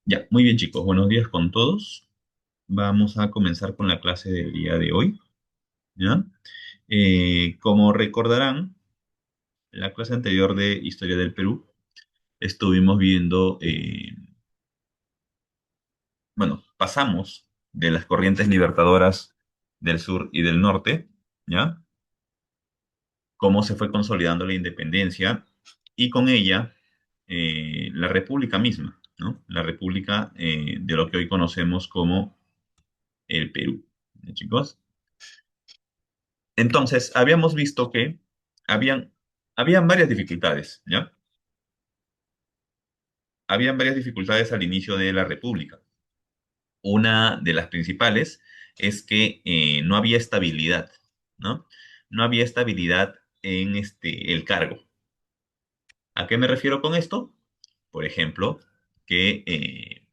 Ya, muy bien chicos, buenos días con todos. Vamos a comenzar con la clase del día de hoy, ¿ya? Como recordarán, la clase anterior de Historia del Perú estuvimos viendo, bueno, pasamos de las corrientes libertadoras del sur y del norte, ¿ya? Cómo se fue consolidando la independencia y con ella la república misma, ¿no? La república de lo que hoy conocemos como el Perú, ¿ya, chicos? Entonces, habíamos visto que habían, habían varias dificultades, ¿ya? Habían varias dificultades al inicio de la República. Una de las principales es que no había estabilidad, ¿no? No había estabilidad en el cargo. ¿A qué me refiero con esto? Por ejemplo, que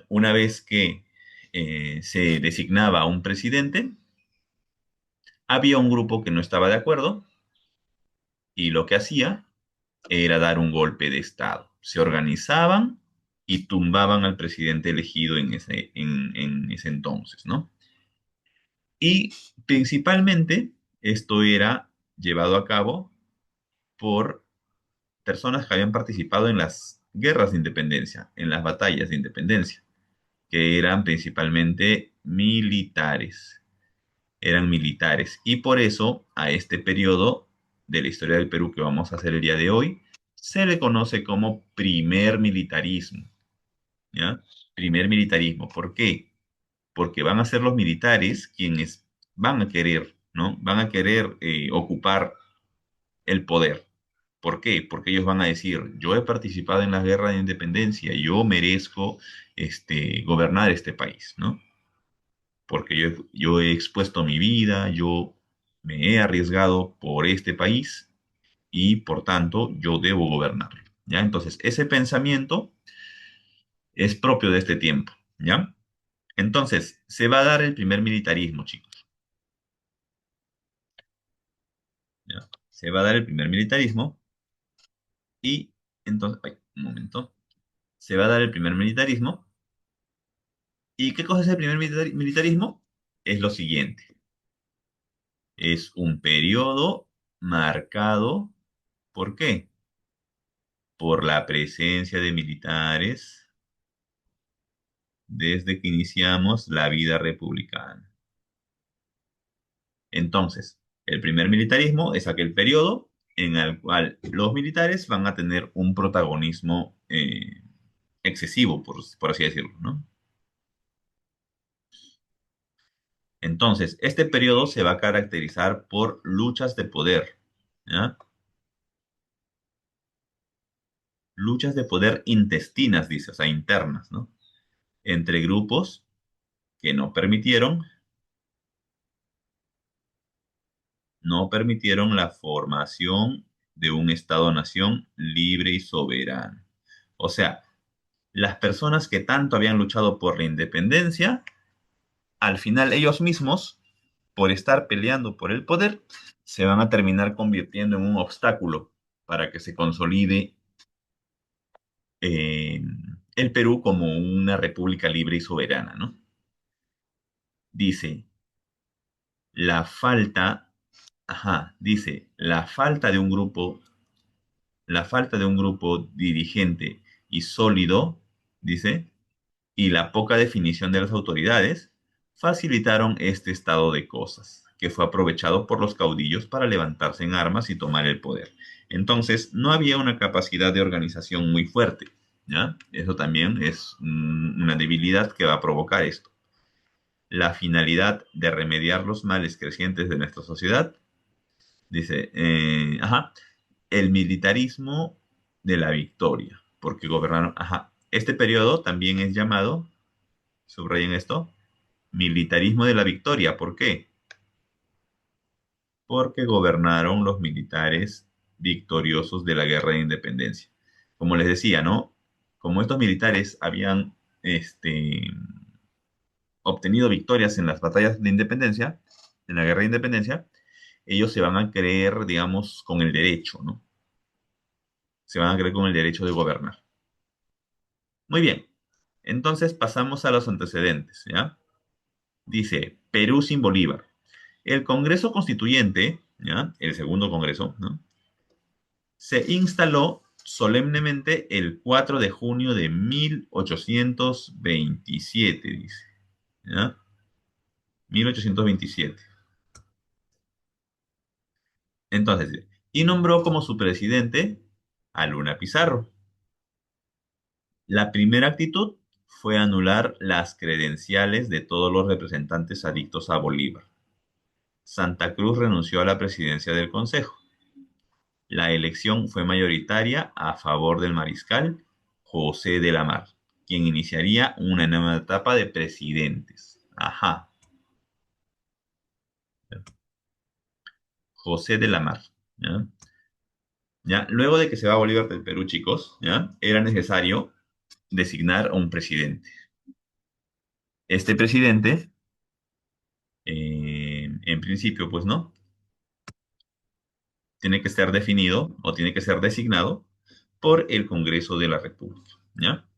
una vez que se designaba a un presidente, había un grupo que no estaba de acuerdo y lo que hacía era dar un golpe de Estado. Se organizaban y tumbaban al presidente elegido en ese entonces, ¿no? Y principalmente esto era llevado a cabo por personas que habían participado en las guerras de independencia, en las batallas de independencia, que eran principalmente militares. Eran militares. Y por eso a este periodo de la historia del Perú que vamos a hacer el día de hoy, se le conoce como primer militarismo, ¿ya? Primer militarismo. ¿Por qué? Porque van a ser los militares quienes van a querer, ¿no? Van a querer ocupar el poder. ¿Por qué? Porque ellos van a decir, yo he participado en la guerra de independencia, yo merezco gobernar este país, ¿no? Porque yo he expuesto mi vida, yo me he arriesgado por este país y por tanto yo debo gobernarlo, ¿ya? Entonces, ese pensamiento es propio de este tiempo, ¿ya? Entonces, se va a dar el primer militarismo, chicos, ¿ya? Se va a dar el primer militarismo y entonces, ay, un momento, se va a dar el primer militarismo. ¿Y qué cosa es el primer militarismo? Es lo siguiente, es un periodo marcado, ¿por qué? Por la presencia de militares desde que iniciamos la vida republicana. Entonces, el primer militarismo es aquel periodo en el cual los militares van a tener un protagonismo excesivo, por así decirlo, ¿no? Entonces, este periodo se va a caracterizar por luchas de poder, ¿ya? Luchas de poder intestinas, dice, o sea, internas, ¿no? Entre grupos que no permitieron la formación de un Estado-nación libre y soberano. O sea, las personas que tanto habían luchado por la independencia, al final ellos mismos, por estar peleando por el poder, se van a terminar convirtiendo en un obstáculo para que se consolide eh, el Perú como una república libre y soberana, ¿no? Dice, la falta, dice, la falta de un grupo dirigente y sólido, dice, y la poca definición de las autoridades facilitaron este estado de cosas, que fue aprovechado por los caudillos para levantarse en armas y tomar el poder. Entonces, no había una capacidad de organización muy fuerte, ¿ya? Eso también es una debilidad que va a provocar esto. La finalidad de remediar los males crecientes de nuestra sociedad, dice, el militarismo de la victoria, porque gobernaron, este periodo también es llamado, subrayen esto, militarismo de la victoria. ¿Por qué? Porque gobernaron los militares victoriosos de la guerra de independencia. Como les decía, ¿no? Como estos militares habían obtenido victorias en las batallas de independencia, en la guerra de independencia, ellos se van a creer, digamos, con el derecho, ¿no? Se van a creer con el derecho de gobernar. Muy bien. Entonces pasamos a los antecedentes, ¿ya? Dice, Perú sin Bolívar. El Congreso Constituyente, ¿ya? El segundo Congreso, ¿no? Se instaló solemnemente el 4 de junio de 1827, dice, ¿ya? 1827. Entonces, y nombró como su presidente a Luna Pizarro. La primera actitud fue anular las credenciales de todos los representantes adictos a Bolívar. Santa Cruz renunció a la presidencia del Consejo. La elección fue mayoritaria a favor del mariscal José de la Mar, quien iniciaría una nueva etapa de presidentes. Ajá, José de la Mar. ¿Ya? ¿Ya? Luego de que se va Bolívar del Perú, chicos, ¿ya? Era necesario designar a un presidente. Este presidente, en principio, pues no, tiene que ser definido o tiene que ser designado por el Congreso de la República. ¿Ya?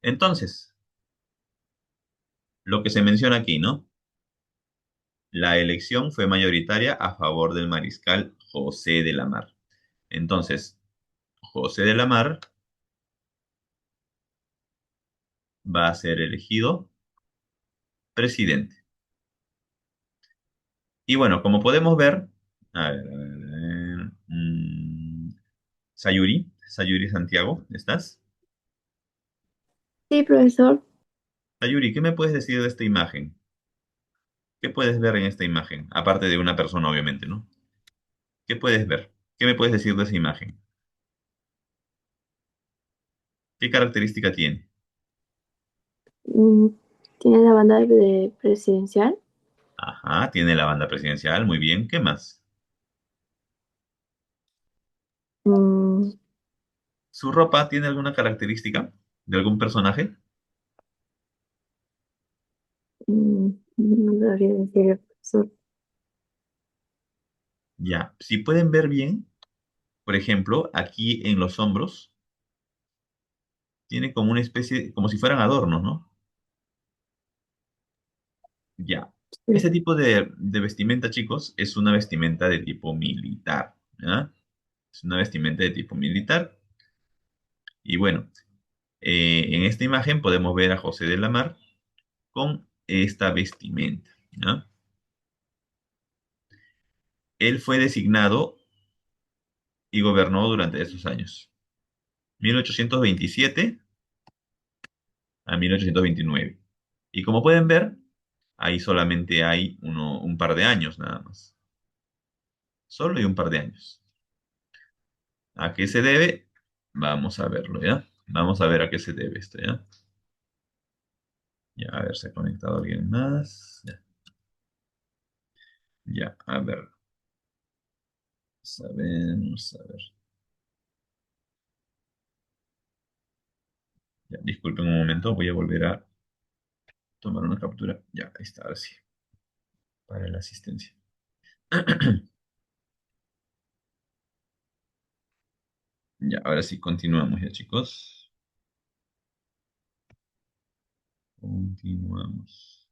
Entonces, lo que se menciona aquí, ¿no? La elección fue mayoritaria a favor del mariscal José de la Mar. Entonces, José de la Mar va a ser elegido presidente. Y bueno, como podemos ver, Sayuri Santiago, ¿estás? Sí, profesor. Sayuri, ¿qué me puedes decir de esta imagen? ¿Qué puedes ver en esta imagen? Aparte de una persona, obviamente, ¿no? ¿Qué puedes ver? ¿Qué me puedes decir de esa imagen? ¿Qué característica tiene? Mm, ¿Tiene la banda de presidencial? Ajá, tiene la banda presidencial, muy bien. ¿Qué más? Mm, ¿Su ropa tiene alguna característica de algún personaje? no sabría decirle, profesor. Ya, si pueden ver bien, por ejemplo, aquí en los hombros, tiene como una especie, como si fueran adornos, ¿no? Ya. Sí. Ese tipo de vestimenta, chicos, es una vestimenta de tipo militar, ¿ya? Es una vestimenta de tipo militar. Y bueno, en esta imagen podemos ver a José de la Mar con esta vestimenta, ¿ya? Él fue designado y gobernó durante esos años, 1827 a 1829. Y como pueden ver, ahí solamente hay un par de años nada más. Solo hay un par de años. ¿A qué se debe? Vamos a verlo, ¿ya? Vamos a ver a qué se debe esto, ¿ya? Ya, a ver, se ha conectado alguien más. Ya, ya, a ver. Sabemos, a ver. Ya, disculpen un momento, voy a volver a tomar una captura. Ya, ahí está, ahora sí, para la asistencia. Ya, ahora sí, continuamos ya, chicos. Continuamos.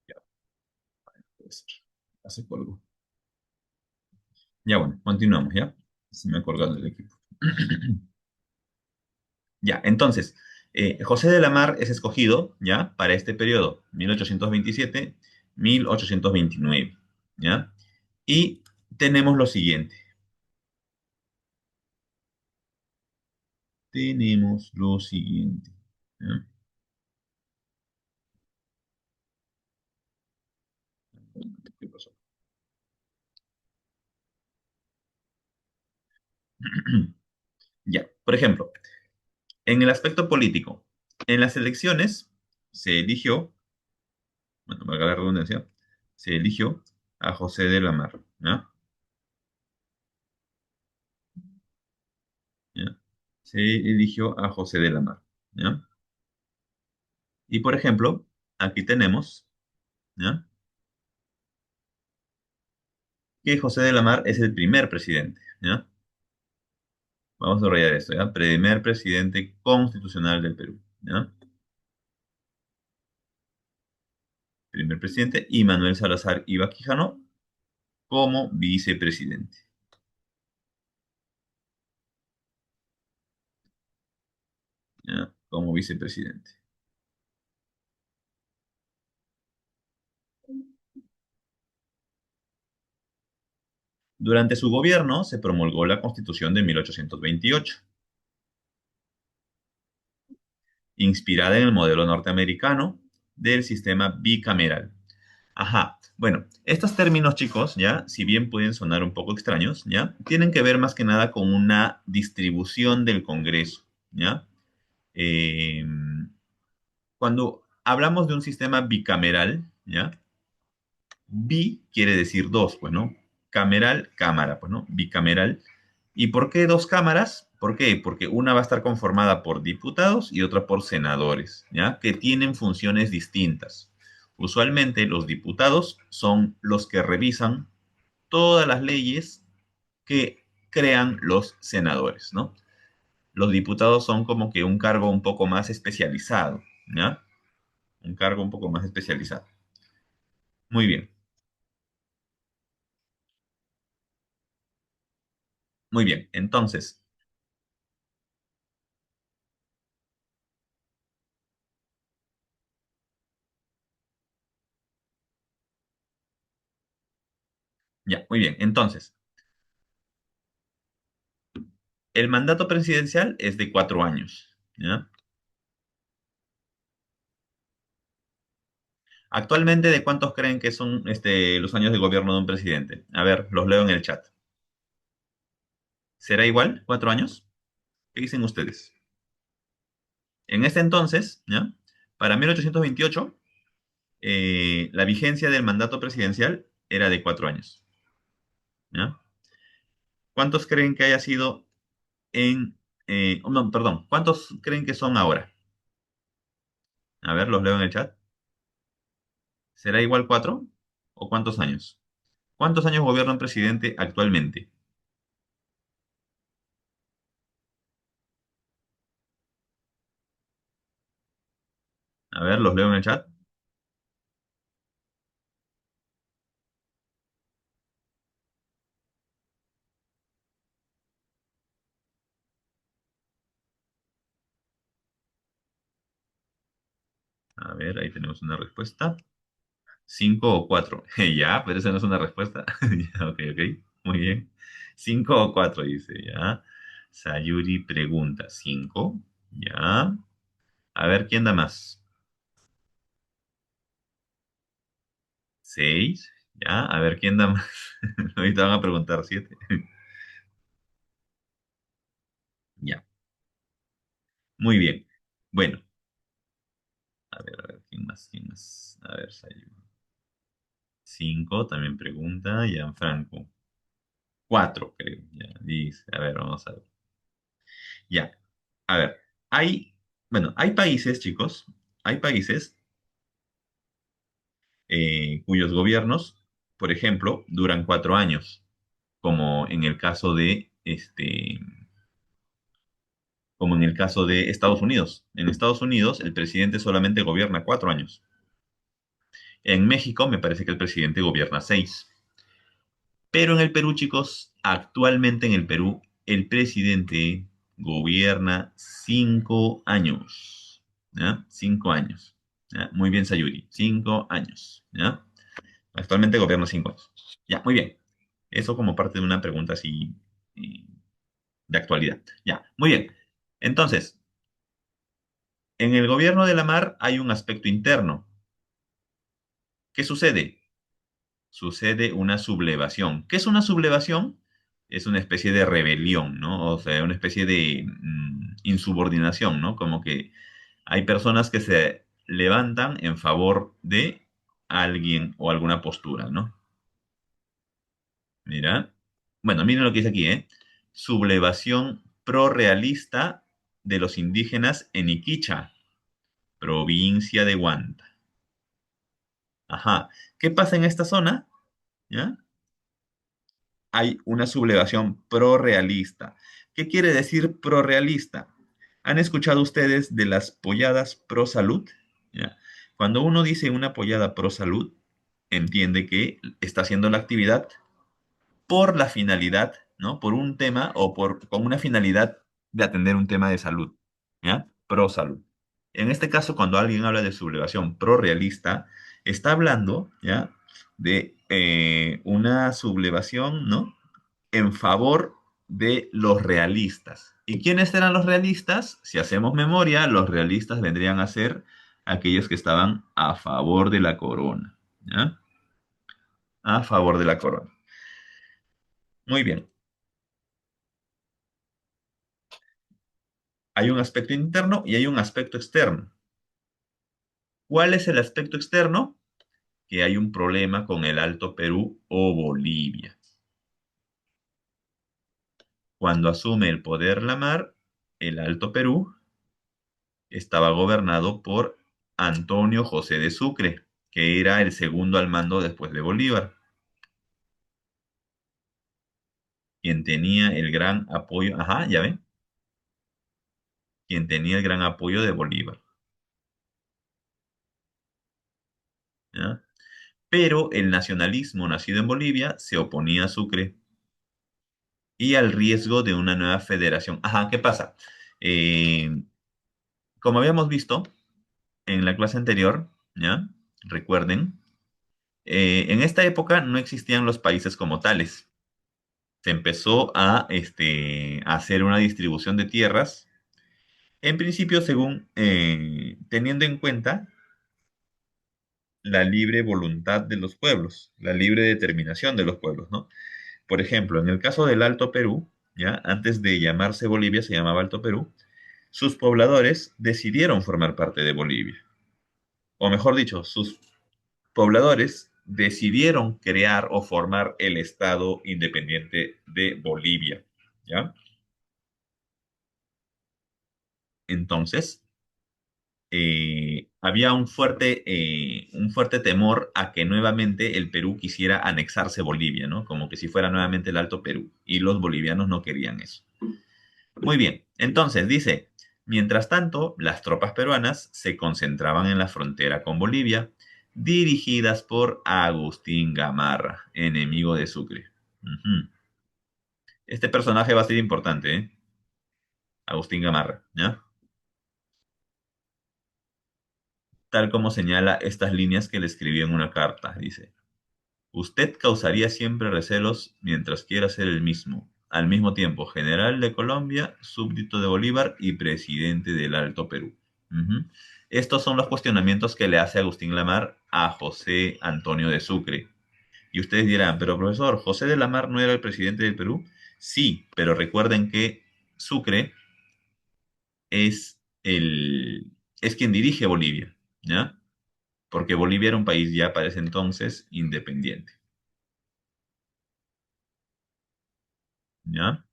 Ya, puede ser. Hace colgo. Ya, bueno, continuamos, ¿ya? Se me ha colgado el equipo. Ya, entonces, José de la Mar es escogido, ¿ya? Para este periodo, 1827-1829, ¿ya? Y tenemos lo siguiente. Tenemos lo siguiente. ¿Ya? ¿Qué pasó? Ya, por ejemplo, en el aspecto político, en las elecciones se eligió, bueno, valga la redundancia, se eligió a José de la Mar, ¿ya? ¿Ya? Se eligió a José de la Mar, ¿ya? Y por ejemplo, aquí tenemos, ¿ya? Que José de la Mar es el primer presidente, ¿ya? Vamos a desarrollar esto, ¿ya? Primer presidente constitucional del Perú, ¿ya? Primer presidente, y Manuel Salazar Iba Quijano como vicepresidente, ¿ya? Como vicepresidente. Durante su gobierno se promulgó la Constitución de 1828, inspirada en el modelo norteamericano del sistema bicameral. Ajá, bueno, estos términos, chicos, ya, si bien pueden sonar un poco extraños, ya, tienen que ver más que nada con una distribución del Congreso, ya. Eh, Cuando hablamos de un sistema bicameral, ya, bi quiere decir dos, pues, ¿no? Cameral, cámara, pues, ¿no? Bicameral. ¿Y por qué dos cámaras? ¿Por qué? Porque una va a estar conformada por diputados y otra por senadores, ¿ya? Que tienen funciones distintas. Usualmente los diputados son los que revisan todas las leyes que crean los senadores, ¿no? Los diputados son como que un cargo un poco más especializado, ¿ya? Un cargo un poco más especializado. Muy bien, muy bien. Entonces, ya, muy bien. Entonces, el mandato presidencial es de 4 años, ¿ya? Actualmente, ¿de cuántos creen que son los años de gobierno de un presidente? A ver, los leo en el chat. ¿Será igual? ¿4 años? ¿Qué dicen ustedes? En este entonces, ¿ya? Para 1828, la vigencia del mandato presidencial era de 4 años, ¿ya? ¿Cuántos creen que haya sido oh, no, perdón, ¿cuántos creen que son ahora? A ver, los leo en el chat. ¿Será igual 4? ¿O cuántos años? ¿Cuántos años gobierna un presidente actualmente? A ver, los leo en el chat. A ver, ahí tenemos una respuesta. 5 o 4. Ya, pero esa no es una respuesta. Ya, ok, ok. Muy bien. 5 o 4 dice, ya. Sayuri pregunta. 5. Ya. A ver, ¿quién da más? 6. Ya. A ver, ¿quién da más? Ahorita van a preguntar 7. Ya. Muy bien. Bueno, a ver, ¿quién más? ¿Quién más? A ver, Sayuri. 5 también pregunta. Gianfranco. 4, creo. Ya, dice. A ver, vamos a ver. Ya. A ver, bueno, hay países, chicos, hay países cuyos gobiernos, por ejemplo, duran 4 años, como en el caso como en el caso de Estados Unidos. En Estados Unidos, el presidente solamente gobierna 4 años. En México, me parece que el presidente gobierna 6. Pero en el Perú, chicos, actualmente en el Perú, el presidente gobierna 5 años. ¿Ya? 5 años. ¿Ya? Muy bien, Sayuri. 5 años. ¿Ya? Actualmente gobierna 5 años. Ya, muy bien. Eso como parte de una pregunta así eh, de actualidad. Ya, muy bien. Entonces, en el gobierno de la mar hay un aspecto interno. ¿Qué sucede? Sucede una sublevación. ¿Qué es una sublevación? es una especie de rebelión, ¿no? O sea, una especie de insubordinación, ¿no? Como que hay personas que se levantan en favor de alguien o alguna postura, ¿no? Mira. Bueno, miren lo que dice aquí, ¿eh? Sublevación prorrealista de los indígenas en Iquicha, provincia de Huanta. Ajá. ¿Qué pasa en esta zona? ¿Ya? Hay una sublevación prorrealista. ¿Qué quiere decir prorrealista? ¿Han escuchado ustedes de las polladas pro salud? ¿Ya? Cuando uno dice una pollada pro salud, entiende que está haciendo la actividad por la finalidad, ¿no? Por un tema o con una finalidad de atender un tema de salud, ¿ya? Pro salud. En este caso, cuando alguien habla de sublevación pro-realista, está hablando, ¿ya? De una sublevación, ¿no? En favor de los realistas. ¿Y quiénes eran los realistas? Si hacemos memoria, los realistas vendrían a ser aquellos que estaban a favor de la corona, ¿ya? A favor de la corona. Muy bien. Hay un aspecto interno y hay un aspecto externo. ¿Cuál es el aspecto externo? Que hay un problema con el Alto Perú o Bolivia. Cuando asume el poder la mar, el Alto Perú estaba gobernado por Antonio José de Sucre, que era el segundo al mando después de Bolívar, quien tenía el gran apoyo, ajá, ya ven, quien tenía el gran apoyo de Bolívar, ¿ya? Pero el nacionalismo nacido en Bolivia se oponía a Sucre y al riesgo de una nueva federación. Ajá, ¿qué pasa? Eh, Como habíamos visto en la clase anterior, ¿ya? Recuerden, en esta época no existían los países como tales. Se empezó a hacer una distribución de tierras, en principio según teniendo en cuenta la libre voluntad de los pueblos, la libre determinación de los pueblos, ¿no? Por ejemplo, en el caso del Alto Perú, ¿ya? Antes de llamarse Bolivia, se llamaba Alto Perú, sus pobladores decidieron formar parte de Bolivia. O mejor dicho, sus pobladores decidieron crear o formar el Estado independiente de Bolivia. ¿Ya? Entonces, había un fuerte temor a que nuevamente el Perú quisiera anexarse Bolivia, ¿no? Como que si fuera nuevamente el Alto Perú. Y los bolivianos no querían eso. Muy bien, entonces dice, mientras tanto, las tropas peruanas se concentraban en la frontera con Bolivia, dirigidas por Agustín Gamarra, enemigo de Sucre. Ujú. Este personaje va a ser importante, ¿eh? Agustín Gamarra, ¿ya? Tal como señala estas líneas que le escribió en una carta, dice. Usted causaría siempre recelos mientras quiera ser el mismo, al mismo tiempo general de Colombia, súbdito de Bolívar y presidente del Alto Perú. Ujú. Estos son los cuestionamientos que le hace Agustín Lamar a José Antonio de Sucre. Y ustedes dirán, pero profesor, ¿José de Lamar no era el presidente del Perú? Sí, pero recuerden que Sucre es es quien dirige Bolivia, ¿ya? Porque Bolivia era un país ya para ese entonces independiente, ¿ya?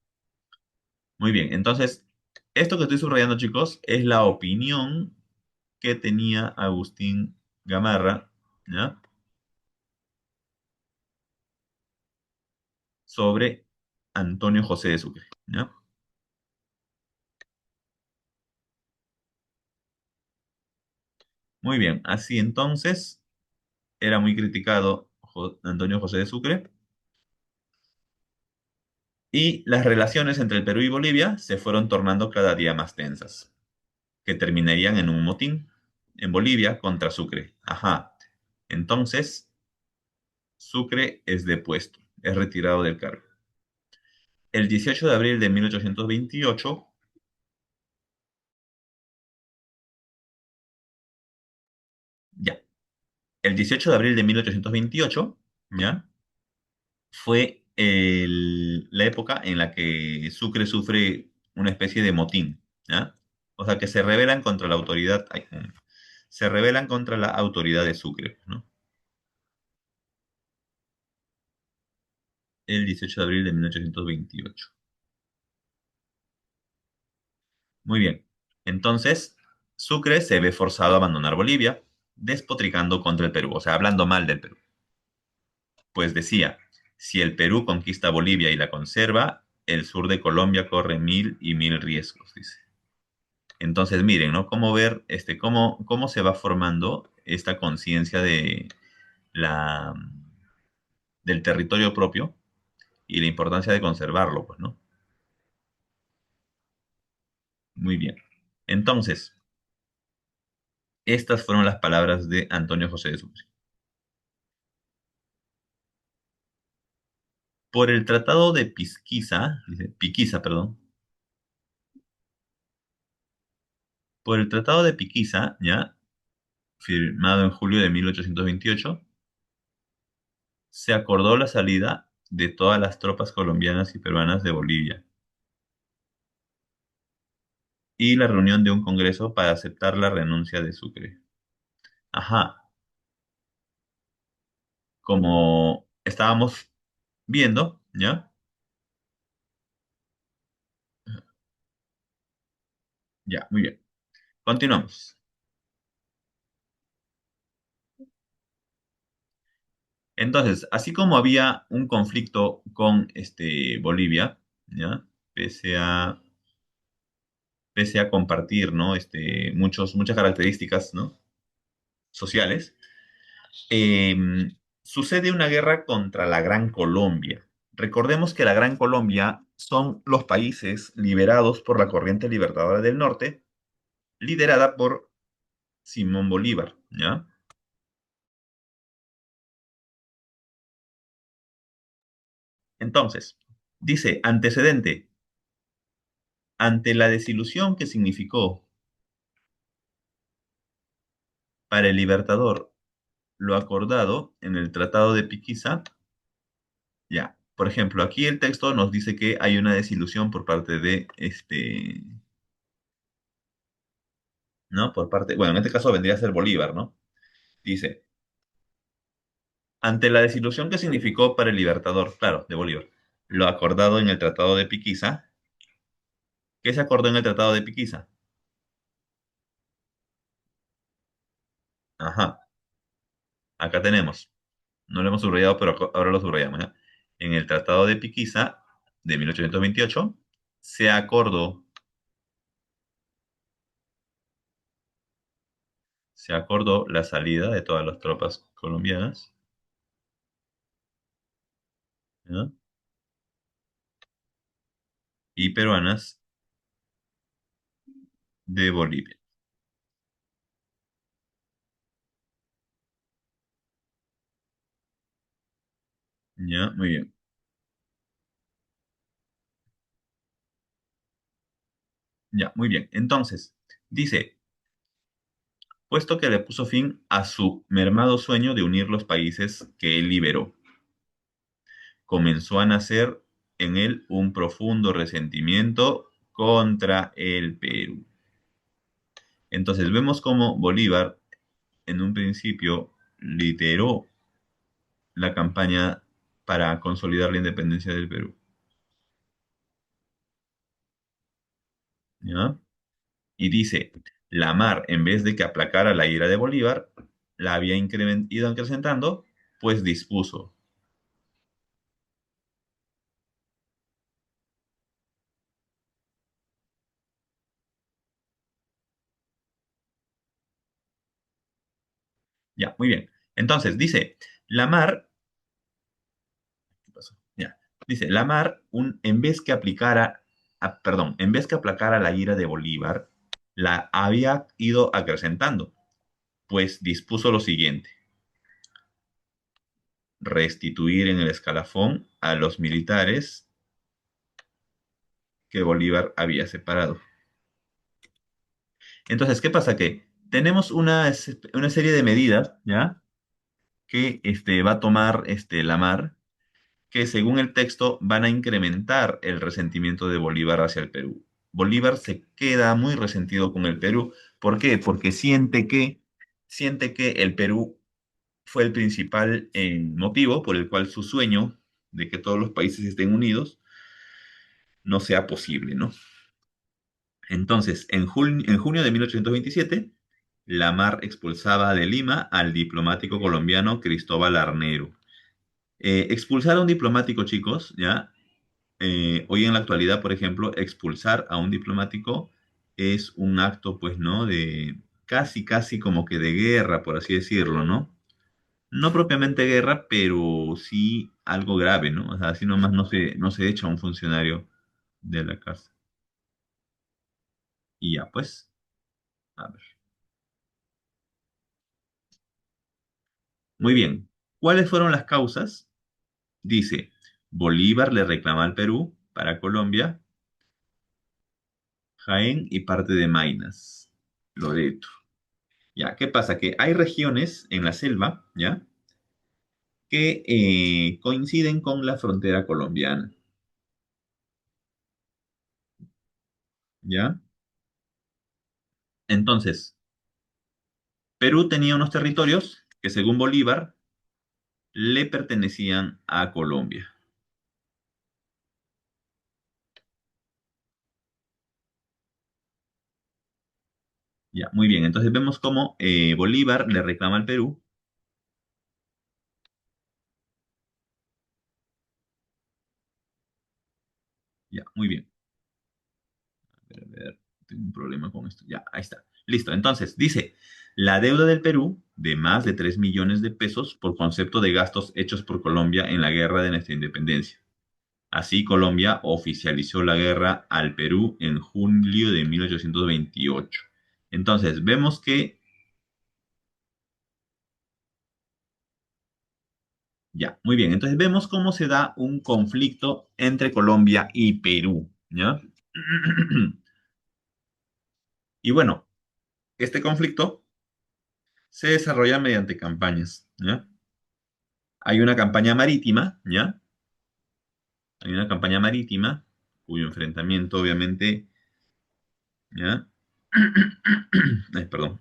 Muy bien, entonces, esto que estoy subrayando, chicos, es la opinión que tenía Agustín Gamarra, ¿ya? Sobre Antonio José de Sucre, ¿ya? Muy bien, así entonces era muy criticado Antonio José de Sucre y las relaciones entre el Perú y Bolivia se fueron tornando cada día más tensas, que terminarían en un motín en Bolivia contra Sucre. Ajá, entonces Sucre es depuesto, es retirado del cargo. El 18 de abril de 1828, ya, el 18 de abril de 1828, ya, fue la época en la que Sucre sufre una especie de motín, ¿ya? O sea, que se rebelan contra la autoridad, ay, se rebelan contra la autoridad de Sucre, ¿no? El 18 de abril de 1828. Muy bien. Entonces, Sucre se ve forzado a abandonar Bolivia, despotricando contra el Perú, o sea, hablando mal del Perú. Pues decía, si el Perú conquista Bolivia y la conserva, el sur de Colombia corre mil y mil riesgos, dice. Entonces, miren, ¿no? Cómo ver, cómo se va formando esta conciencia la, del territorio propio y la importancia de conservarlo, pues, ¿no? Muy bien. Entonces, estas fueron las palabras de Antonio José de Sucre. Por el Tratado de Pisquiza, dice, Piquiza, perdón, por el Tratado de Piquiza, ya, firmado en julio de 1828, se acordó la salida de todas las tropas colombianas y peruanas de Bolivia y la reunión de un congreso para aceptar la renuncia de Sucre. Ajá, como estábamos viendo, ¿ya? Ya, muy bien. Continuamos. Entonces, así como había un conflicto con Bolivia, ¿ya? Pese a, pese a compartir, ¿no? Muchas características, ¿no? Sociales, eh, sucede una guerra contra la Gran Colombia. Recordemos que la Gran Colombia son los países liberados por la corriente libertadora del norte, liderada por Simón Bolívar, ¿ya? Entonces, dice, antecedente, ante la desilusión que significó para el libertador lo acordado en el Tratado de Piquiza, ya, por ejemplo, aquí el texto nos dice que hay una desilusión por parte de ¿no? Por parte, bueno, en este caso vendría a ser Bolívar, ¿no? Dice, ante la desilusión que significó para el libertador, claro, de Bolívar, lo acordado en el Tratado de Piquiza, ¿qué se acordó en el Tratado de Piquiza? Ajá, acá tenemos, no lo hemos subrayado, pero ahora lo subrayamos, ¿ya? En el Tratado de Piquiza de 1828 se acordó, se acordó la salida de todas las tropas colombianas, ¿ya? Y peruanas de Bolivia, ¿ya? Muy bien, ya, muy bien. Entonces, dice, puesto que le puso fin a su mermado sueño de unir los países que él liberó. Comenzó a nacer en él un profundo resentimiento contra el Perú. Entonces vemos cómo Bolívar en un principio lideró la campaña para consolidar la independencia del Perú, ¿ya? Y dice, la mar, en vez de que aplacara la ira de Bolívar, la había ido acrecentando, pues dispuso. Ya, muy bien. Entonces, dice, la mar, ¿qué pasó? Ya, dice, la mar, en vez que aplicara, perdón, en vez que aplacara la ira de Bolívar, la había ido acrecentando, pues dispuso lo siguiente, restituir en el escalafón a los militares que Bolívar había separado. Entonces, ¿qué pasa? Que tenemos una serie de medidas, ¿ya? Que va a tomar la mar que según el texto van a incrementar el resentimiento de Bolívar hacia el Perú. Bolívar se queda muy resentido con el Perú. ¿Por qué? Porque siente que el Perú fue el principal motivo por el cual su sueño de que todos los países estén unidos no sea posible, ¿no? Entonces, en junio de 1827, la Mar expulsaba de Lima al diplomático colombiano Cristóbal Arnero. Expulsar a un diplomático, chicos, ¿ya? Hoy en la actualidad, por ejemplo, expulsar a un diplomático es un acto, pues, ¿no? De casi, casi como que de guerra, por así decirlo, ¿no? No propiamente guerra, pero sí algo grave, ¿no? O sea, así nomás no se echa a un funcionario de la cárcel. Y ya, pues, a ver. Muy bien. ¿Cuáles fueron las causas? Dice, Bolívar le reclama al Perú para Colombia, Jaén y parte de Maynas, Loreto. Ya, ¿qué pasa? Que hay regiones en la selva, ¿ya? Que coinciden con la frontera colombiana, ¿ya? Entonces, Perú tenía unos territorios que según Bolívar le pertenecían a Colombia. Ya, muy bien. Entonces vemos cómo Bolívar le reclama al Perú. Ya, muy bien. A ver, tengo un problema con esto. Ya, ahí está. Listo. Entonces, dice, la deuda del Perú de más de 3 millones de pesos por concepto de gastos hechos por Colombia en la guerra de nuestra independencia. Así, Colombia oficializó la guerra al Perú en julio de 1828. Entonces, vemos que, ya, muy bien, entonces vemos cómo se da un conflicto entre Colombia y Perú, ¿ya? Y bueno, este conflicto se desarrolla mediante campañas, ¿ya? Hay una campaña marítima, ¿ya? Hay una campaña marítima cuyo enfrentamiento, obviamente, ¿ya? Ay, perdón.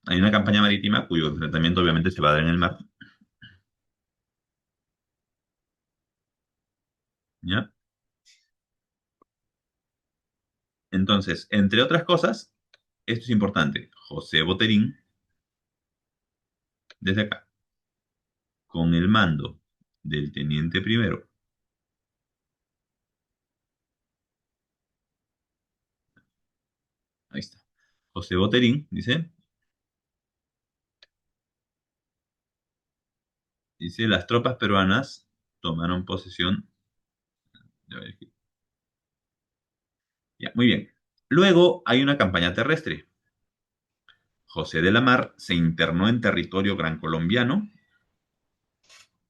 Hay una campaña marítima cuyo enfrentamiento, obviamente, se va a dar en el mar, ¿ya? Entonces, entre otras cosas, esto es importante, José Boterín, desde acá, con el mando del teniente primero, ahí está, José Boterín, dice, las tropas peruanas tomaron posesión, ya, ya, muy bien. Luego hay una campaña terrestre. José de la Mar se internó en territorio gran colombiano.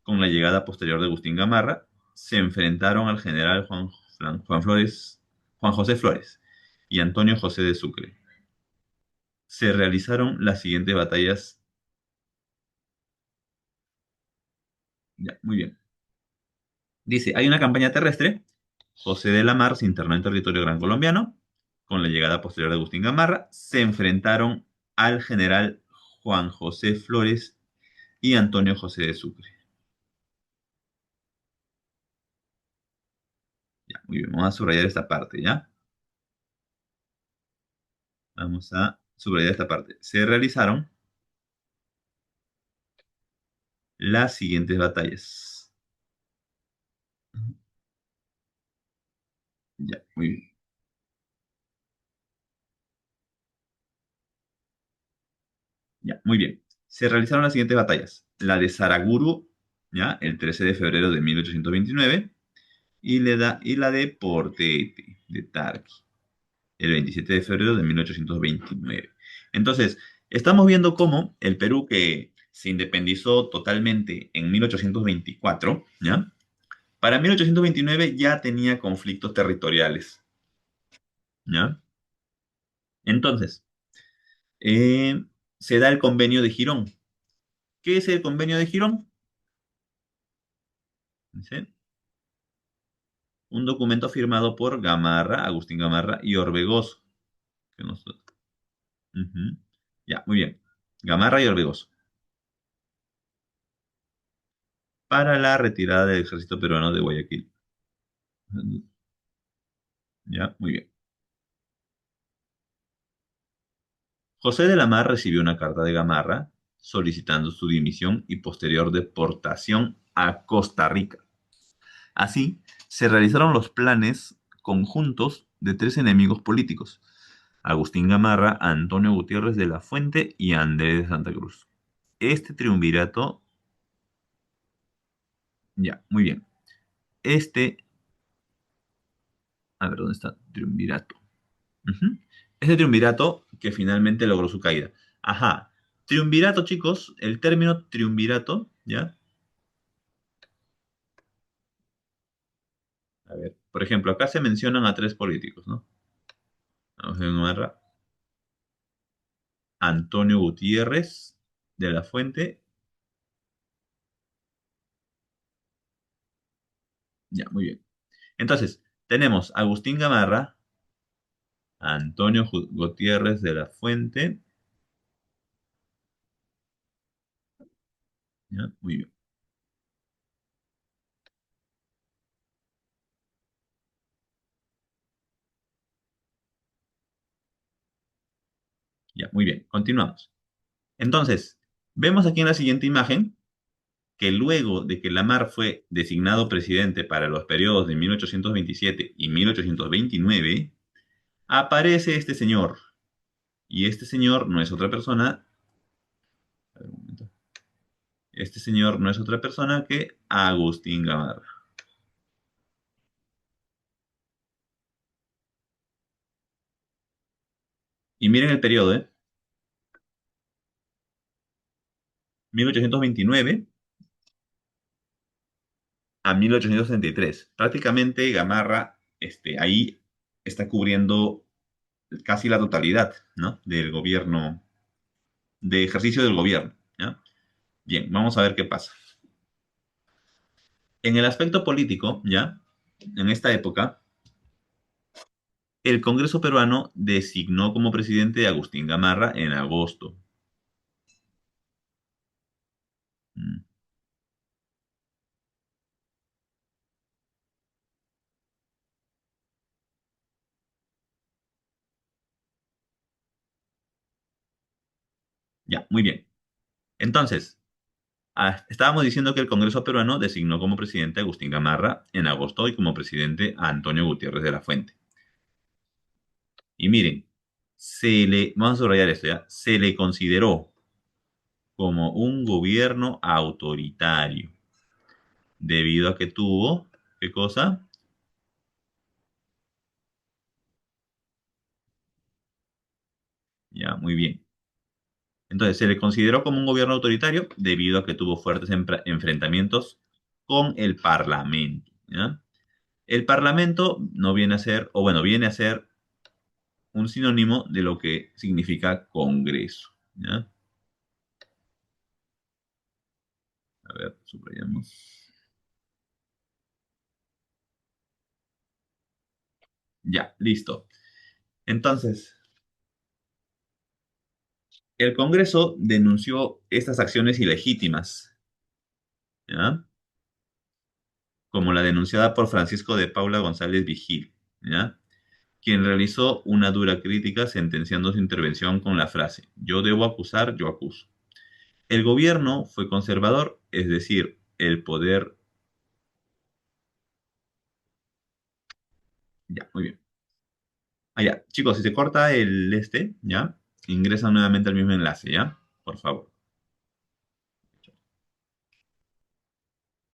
Con la llegada posterior de Agustín Gamarra, se enfrentaron al general Juan José Flores y Antonio José de Sucre. Se realizaron las siguientes batallas. Ya, muy bien. Dice, hay una campaña terrestre. José de la Mar se internó en territorio gran colombiano. Con la llegada posterior de Agustín Gamarra, se enfrentaron al general Juan José Flores y Antonio José de Sucre. Ya, muy bien, vamos a subrayar esta parte, ¿ya? Vamos a subrayar esta parte. Se realizaron las siguientes batallas. Ya, muy bien. Ya, muy bien. Se realizaron las siguientes batallas. La de Saraguro, ya, el 13 de febrero de 1829, y la de Portete, de Tarqui, el 27 de febrero de 1829. Entonces, estamos viendo cómo el Perú que se independizó totalmente en 1824, ¿ya? Para 1829 ya tenía conflictos territoriales, ¿ya? Entonces, se da el convenio de Girón, ¿Qué es el convenio de Girón? Dice, un documento firmado por Gamarra, Agustín Gamarra y Orbegoso. Que nos- Ujú. Ya, muy bien. Gamarra y Orbegoso. Para la retirada del ejército peruano de Guayaquil. Ya, muy bien. José de la Mar recibió una carta de Gamarra solicitando su dimisión y posterior deportación a Costa Rica. Así, se realizaron los planes conjuntos de tres enemigos políticos: Agustín Gamarra, Antonio Gutiérrez de la Fuente y Andrés de Santa Cruz. Este triunvirato, ya, muy bien. Este, a ver, ¿dónde está? Triunvirato. Ujú. Este triunvirato que finalmente logró su caída. Ajá. Triunvirato, chicos, el término triunvirato, ¿ya? A ver, por ejemplo, acá se mencionan a tres políticos, ¿no? Agustín Gamarra, Antonio Gutiérrez de la Fuente. Ya, muy bien. Entonces, tenemos a Agustín Gamarra, a Antonio Gutiérrez de la Fuente. Ya, muy bien. Ya, muy bien. Continuamos. Entonces, vemos aquí en la siguiente imagen que luego de que Lamar fue designado presidente para los periodos de 1827 y 1829, aparece este señor. Y este señor no es otra persona. A ver, un momento. Este señor no es otra persona que Agustín Gamarra. Y miren el periodo, ¿eh? 1829 a 1863. Prácticamente Gamarra ahí está cubriendo casi la totalidad, ¿no? Del gobierno, de ejercicio del gobierno, ¿ya? Bien, vamos a ver qué pasa. En el aspecto político, ¿ya? En esta época, el Congreso peruano designó como presidente a Agustín Gamarra en agosto. Mm, Ya, muy bien. Entonces, estábamos diciendo que el Congreso peruano designó como presidente a Agustín Gamarra en agosto y como presidente a Antonio Gutiérrez de la Fuente. Y miren, vamos a subrayar esto ya, se le consideró como un gobierno autoritario, debido a que tuvo, ¿qué cosa? Ya, muy bien. Entonces, se le consideró como un gobierno autoritario debido a que tuvo fuertes enfrentamientos con el Parlamento, ¿ya? El Parlamento no viene a ser, o bueno, viene a ser un sinónimo de lo que significa Congreso, ¿ya? A ver, subrayamos. Ya, listo. Entonces, el Congreso denunció estas acciones ilegítimas, ¿ya? Como la denunciada por Francisco de Paula González Vigil, ¿ya? Quien realizó una dura crítica sentenciando su intervención con la frase: yo debo acusar, yo acuso. El gobierno fue conservador, es decir, el poder... Ya, muy bien. Ah, ya. Chicos, si se corta el ya, ingresa nuevamente al mismo enlace, ¿ya? Por favor.